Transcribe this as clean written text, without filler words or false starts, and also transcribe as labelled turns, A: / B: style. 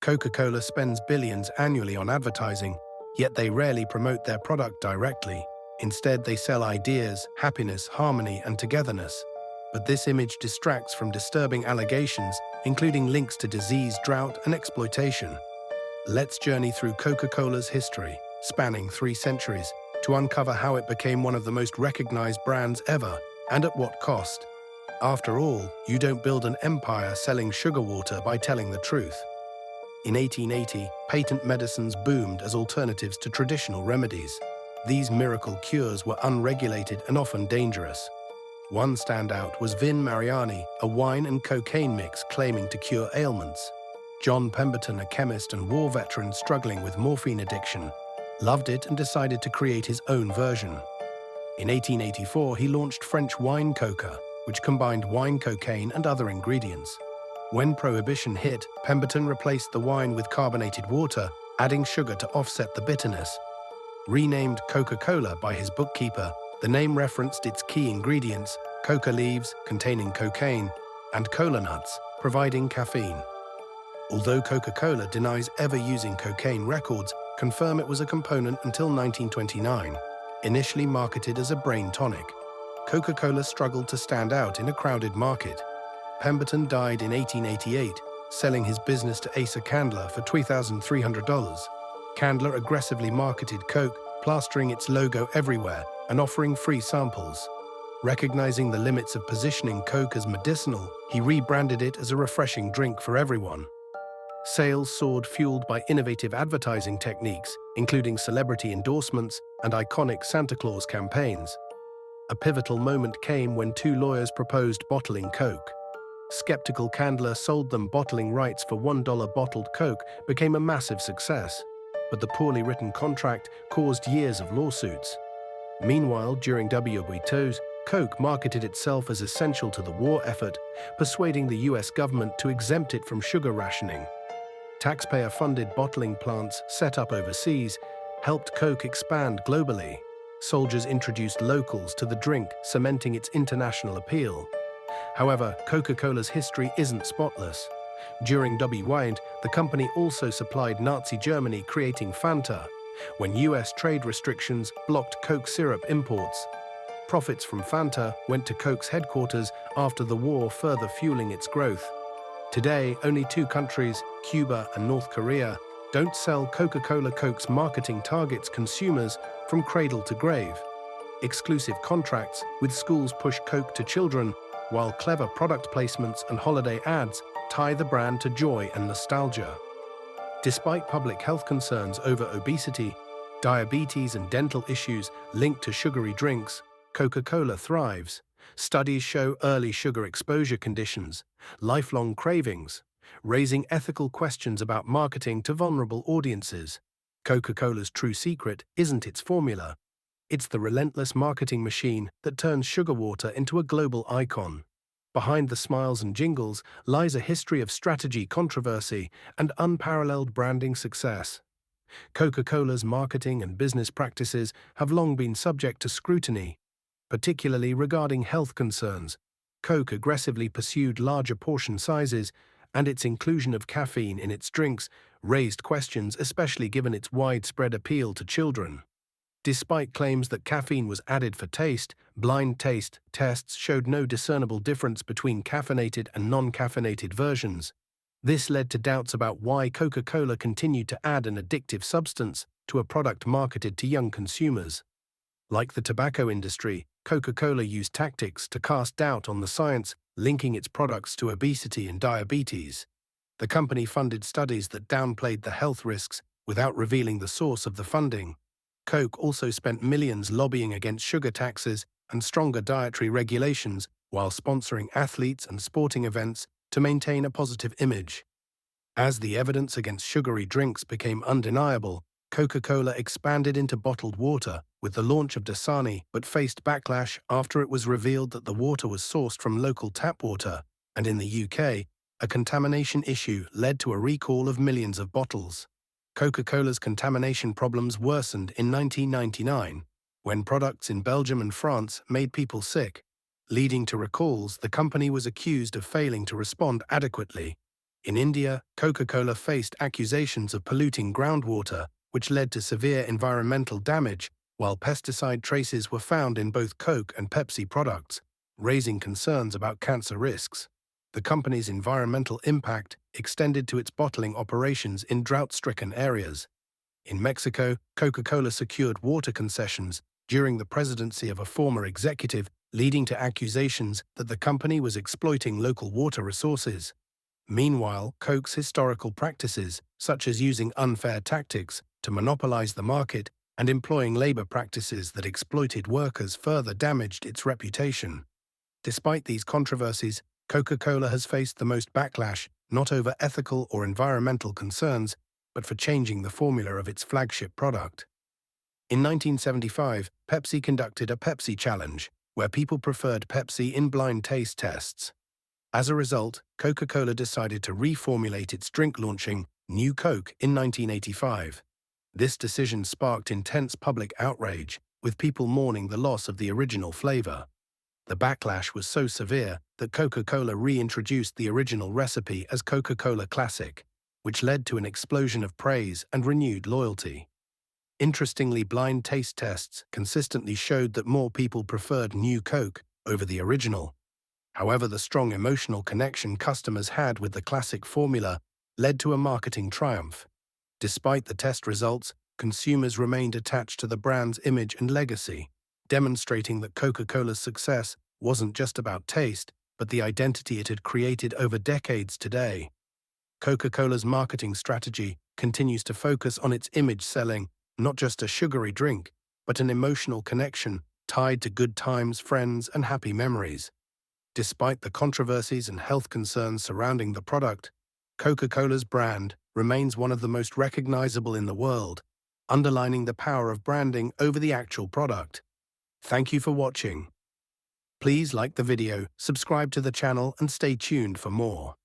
A: Coca-Cola spends billions annually on advertising, yet they rarely promote their product directly. Instead, they sell ideas, happiness, harmony, and togetherness. But this image distracts from disturbing allegations, including links to disease, drought, and exploitation. Let's journey through Coca-Cola's history, spanning 3 centuries, to uncover how it became one of the most recognized brands ever, and at what cost. After all, you don't build an empire selling sugar water by telling the truth. In 1880, patent medicines boomed as alternatives to traditional remedies. These miracle cures were unregulated and often dangerous. One standout was Vin Mariani, a wine and cocaine mix claiming to cure ailments. John Pemberton, a chemist and war veteran struggling with morphine addiction, loved it and decided to create his own version. In 1884, he launched French wine coca, which combined wine, cocaine, and other ingredients. When Prohibition hit, Pemberton replaced the wine with carbonated water, adding sugar to offset the bitterness. Renamed Coca-Cola by his bookkeeper, the name referenced its key ingredients: coca leaves, containing cocaine, and cola nuts, providing caffeine. Although Coca-Cola denies ever using cocaine, records confirm it was a component until 1929. Initially marketed as a brain tonic, Coca-Cola struggled to stand out in a crowded market. Pemberton died in 1888, selling his business to Asa Candler for $3,300. Candler aggressively marketed Coke, plastering its logo everywhere and offering free samples. Recognizing the limits of positioning Coke as medicinal, he rebranded it as a refreshing drink for everyone. Sales soared, fueled by innovative advertising techniques, including celebrity endorsements and iconic Santa Claus campaigns. A pivotal moment came when 2 lawyers proposed bottling Coke. Skeptical Candler sold them bottling rights for $1. Bottled Coke became a massive success, but the poorly written contract caused years of lawsuits. Meanwhile, during World War II, Coke marketed itself as essential to the war effort, persuading the US government to exempt it from sugar rationing. Taxpayer-funded bottling plants set up overseas helped Coke expand globally. Soldiers introduced locals to the drink, cementing its international appeal. However, Coca-Cola's history isn't spotless. During War, the company also supplied Nazi Germany, creating Fanta, when US trade restrictions blocked Coke syrup imports. Profits from Fanta went to Coke's headquarters after the war, further fueling its growth. Today, only 2 countries, Cuba and North Korea, don't sell Coca-Cola. Coke's marketing targets consumers from cradle to grave. Exclusive contracts with schools push Coke to children, while clever product placements and holiday ads tie the brand to joy and nostalgia. Despite public health concerns over obesity, diabetes, and dental issues linked to sugary drinks, Coca-Cola thrives. Studies show early sugar exposure conditions, lifelong cravings, raising ethical questions about marketing to vulnerable audiences. Coca-Cola's true secret isn't its formula. It's the relentless marketing machine that turns sugar water into a global icon. Behind the smiles and jingles lies a history of strategy, controversy, and unparalleled branding success. Coca-Cola's marketing and business practices have long been subject to scrutiny, particularly regarding health concerns. Coke aggressively pursued larger portion sizes, and its inclusion of caffeine in its drinks raised questions, especially given its widespread appeal to children. Despite claims that caffeine was added for taste, blind taste tests showed no discernible difference between caffeinated and non-caffeinated versions. This led to doubts about why Coca-Cola continued to add an addictive substance to a product marketed to young consumers. Like the tobacco industry, Coca-Cola used tactics to cast doubt on the science linking its products to obesity and diabetes. The company funded studies that downplayed the health risks without revealing the source of the funding. Coke also spent millions lobbying against sugar taxes and stronger dietary regulations while sponsoring athletes and sporting events to maintain a positive image. As the evidence against sugary drinks became undeniable, Coca-Cola expanded into bottled water with the launch of Dasani, but faced backlash after it was revealed that the water was sourced from local tap water, and in the UK, a contamination issue led to a recall of millions of bottles. Coca-Cola's contamination problems worsened in 1999, when products in Belgium and France made people sick. Leading to recalls, the company was accused of failing to respond adequately. In India, Coca-Cola faced accusations of polluting groundwater, which led to severe environmental damage, while pesticide traces were found in both Coke and Pepsi products, raising concerns about cancer risks. The company's environmental impact extended to its bottling operations in drought-stricken areas. In Mexico, Coca-Cola secured water concessions during the presidency of a former executive, leading to accusations that the company was exploiting local water resources. Meanwhile, Coke's historical practices, such as using unfair tactics to monopolize the market and employing labor practices that exploited workers, further damaged its reputation. Despite these controversies, Coca-Cola has faced the most backlash, not over ethical or environmental concerns, but for changing the formula of its flagship product. In 1975, Pepsi conducted a Pepsi Challenge, where people preferred Pepsi in blind taste tests. As a result, Coca-Cola decided to reformulate its drink, launching New Coke in 1985. This decision sparked intense public outrage, with people mourning the loss of the original flavor. The backlash was so severe that Coca-Cola reintroduced the original recipe as Coca-Cola Classic, which led to an explosion of praise and renewed loyalty. Interestingly, blind taste tests consistently showed that more people preferred New Coke over the original. However, the strong emotional connection customers had with the classic formula led to a marketing triumph. Despite the test results, consumers remained attached to the brand's image and legacy, demonstrating that Coca-Cola's success wasn't just about taste, but the identity it had created over decades today. Coca-Cola's marketing strategy continues to focus on its image, selling not just a sugary drink, but an emotional connection tied to good times, friends, and happy memories. Despite the controversies and health concerns surrounding the product, Coca-Cola's brand remains one of the most recognizable in the world, underlining the power of branding over the actual product. Thank you for watching. Please like the video, subscribe to the channel, and stay tuned for more.